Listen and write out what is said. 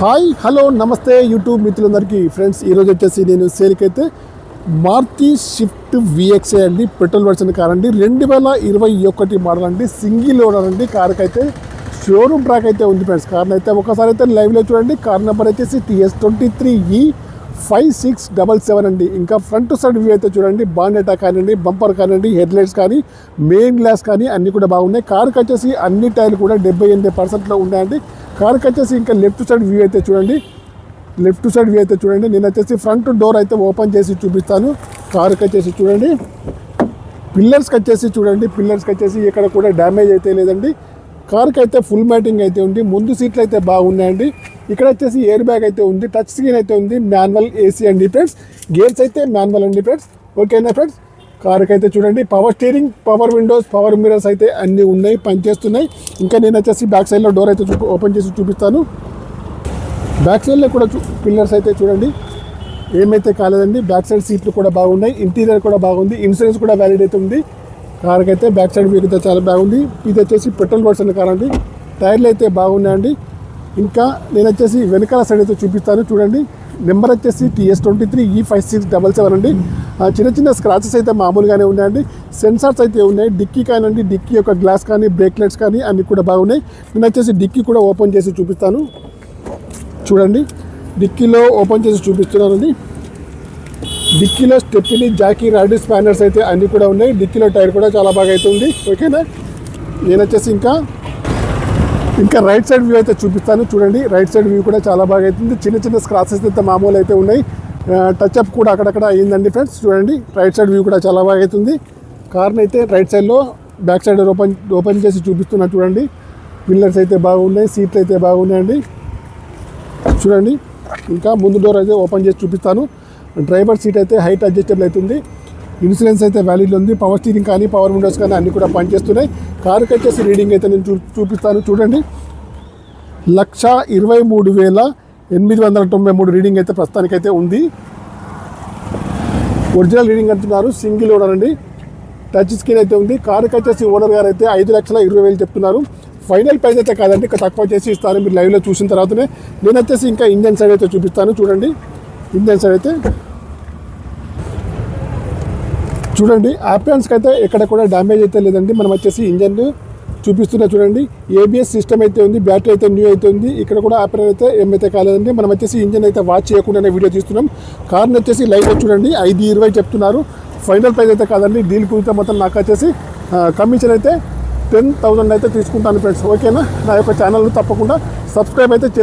Hi hello నమస్తే YouTube మిత్రులందరికీ friends, ఈరోజు వచ్చేసి నేను సేల్కి అయితే మారుతి స్విఫ్ట్ విఎక్స్ఐ అండి, పెట్రోల్ వర్షన్ కార్ అండి, 2021 మోడల్ అండి, సింగిల్ ఓనర్ అండి. కార్కి అయితే షోరూమ్ ట్రాక్ అయితే ఉంది ఫ్రెండ్స్. కార్ని అయితే ఒకసారి అయితే లైవ్లో చూడండి. కార్ నెంబర్ వచ్చేసి TS23E5677 అండి. ఇంకా ఫ్రంట్ సైడ్ వ్యూ అయితే చూడండి. బానెటా కానివ్వండి, బంపర్ కానివ్వండి, హెడ్లైట్స్ కానీ, మెయిన్ గ్లాస్ కానీ అన్నీ కూడా బాగున్నాయి. కార్కి వచ్చేసి అన్ని టైర్లు కూడా 70-80% ఉన్నాయండి. కార్కి వచ్చేసి ఇంకా లెఫ్ట్ సైడ్ వ్యూ అయితే చూడండి. నేను వచ్చేసి ఫ్రంట్ డోర్ అయితే ఓపెన్ చేసి చూపిస్తాను. కార్కి వచ్చేసి చూడండి. పిల్లర్స్కి వచ్చేసి ఇక్కడ కూడా డ్యామేజ్ అయితే లేదండి. కార్కి అయితే ఫుల్ మ్యాటింగ్ అయితే ఉంది. ముందు సీట్లు అయితే బాగున్నాయండి. ఇక్కడ వచ్చేసి ఎయిర్ బ్యాగ్ అయితే ఉంది, టచ్ స్క్రీన్ అయితే ఉంది, మాన్యువల్ ఏసీ అండి ఫ్రెండ్స్. గేర్స్ అయితే మాన్యువల్ అండి ఫ్రెండ్స్. ఓకేనా ఫ్రెండ్స్. కార్కి అయితే చూడండి power steering, power Windows, power mirrors అయితే అన్నీ ఉన్నాయి, పనిచేస్తున్నాయి. ఇంకా నేను వచ్చేసి బ్యాక్ సైడ్లో డోర్ అయితే ఓపెన్ చేసి చూపిస్తాను. బ్యాక్ సైడ్లో కూడా పిల్లర్స్ అయితే చూడండి, ఏమైతే కాలేదండి. బ్యాక్ సైడ్ సీట్లు కూడా బాగున్నాయి, ఇంటీరియర్ కూడా బాగుంది, ఇన్సూరెన్స్ కూడా వ్యాలిడ్ అయితే ఉంది. కార్కి అయితే బ్యాక్ సైడ్ వ్యూ అయితే చాలా బాగుంది. ఇది వచ్చేసి పెట్రోల్ వర్షన్ కార్ అండి. టైర్లు అయితే బాగున్నాయండి. ఇంకా నేను వచ్చేసి వెనకాల సైడ్ అయితే చూపిస్తాను చూడండి. నెంబర్ వచ్చేసి TS23E5677 అండి. చిన్న స్క్రాచెస్ అయితే మామూలుగానే ఉన్నాయండి. సెన్సార్స్ అయితే ఉన్నాయి. డిక్కీ కానివ్వండి, డిక్కీ యొక్క గ్లాస్ కానీ, బ్రేక్ లైట్స్ కానీ అన్నీ కూడా బాగున్నాయి. నేను వచ్చేసి డిక్కీ కూడా ఓపెన్ చేసి చూపిస్తాను చూడండి. డిక్కీలో ఓపెన్ చేసి చూపిస్తున్నానండి. డిక్కీలో స్టెప్ని, జాకీ, రాడ్ స్పానర్స్ అయితే అన్నీ కూడా ఉన్నాయి. డిక్కీలో టైర్ కూడా చాలా బాగా అయితే ఉంది. ఓకేనా. నేను వచ్చేసి ఇంకా రైట్ సైడ్ వ్యూ అయితే చూపిస్తాను చూడండి. రైట్ సైడ్ వ్యూ కూడా చాలా బాగా అవుతుంది. చిన్న స్క్రాచెస్ అయితే మామూలు అయితే ఉన్నాయి. టచ్అప్ కూడా అక్కడక్కడ అయ్యిందండి ఫ్రెండ్స్. చూడండి రైట్ సైడ్ వ్యూ కూడా చాలా బాగా అవుతుంది. కార్ని అయితే రైట్ సైడ్లో బ్యాక్ సైడ్ ఓపెన్ చేసి చూపిస్తున్నా చూడండి. పిల్లర్స్ అయితే బాగున్నాయి, సీట్లు అయితే బాగున్నాయండి చూడండి. ఇంకా ముందు డోర్ అయితే ఓపెన్ చేసి చూపిస్తాను. డ్రైవర్ సీట్ అయితే హైట్ అడ్జస్టబుల్ అవుతుంది. ఇన్సూరెన్స్ అయితే వ్యాలిడ్ ఉంది. పవర్ స్టీరింగ్ కానీ, పవర్ విండోస్ కానీ అన్నీ కూడా పనిచేస్తున్నాయి. కార్కి వచ్చేసి రీడింగ్ అయితే నేను చూపిస్తాను చూడండి. 1,23,893 రీడింగ్ అయితే ప్రస్తుతానికైతే ఉంది. ఒరిజినల్ రీడింగ్ అంటున్నారు. సింగిల్ ఓనర్ అండి. టచ్ స్క్రీన్ అయితే ఉంది. కార్కి వచ్చేసి ఓనర్ గారు అయితే 5,20,000 చెప్తున్నారు. ఫైనల్ ప్రైస్ అయితే కాదండి, ఇంకా తక్కువ చేసి ఇస్తాను. మీరు లైవ్లో చూసిన తర్వాతనే. నేను వచ్చేసి ఇంకా ఇంజన్ సైడ్ అయితే చూపిస్తాను చూడండి. ఇంజన్ సైడ్ అయితే చూడండి. ఆప్యాన్స్కి అయితే ఎక్కడ కూడా డ్యామేజ్ అయితే లేదండి. మనం వచ్చేసి ఇంజన్ చూపిస్తున్నా చూడండి. ABS సిస్టమ్ అయితే ఉంది. బ్యాటరీ అయితే న్యూ అయితే ఉంది. ఇక్కడ కూడా ఆపరేట్ అయితే ఏమైతే కాలేదండి. మనం వచ్చేసి ఇంజన్ అయితే వాచ్ చేయకుండానే వీడియో తీస్తున్నాం. కార్ని వచ్చేసి లైవ్లో చూడండి. 5,20,000 చెప్తున్నారు. ఫైనల్ ప్రైస్ అయితే కాదండి. డీల్ కుదిరితే మొత్తం నాకు వచ్చేసి కమిషన్ అయితే 10,000 అయితే తీసుకుంటాను ఫ్రెండ్స్. ఓకేనా. నా యొక్క ఛానల్ని తప్పకుండా సబ్స్క్రైబ్ అయితే చేసుకోండి.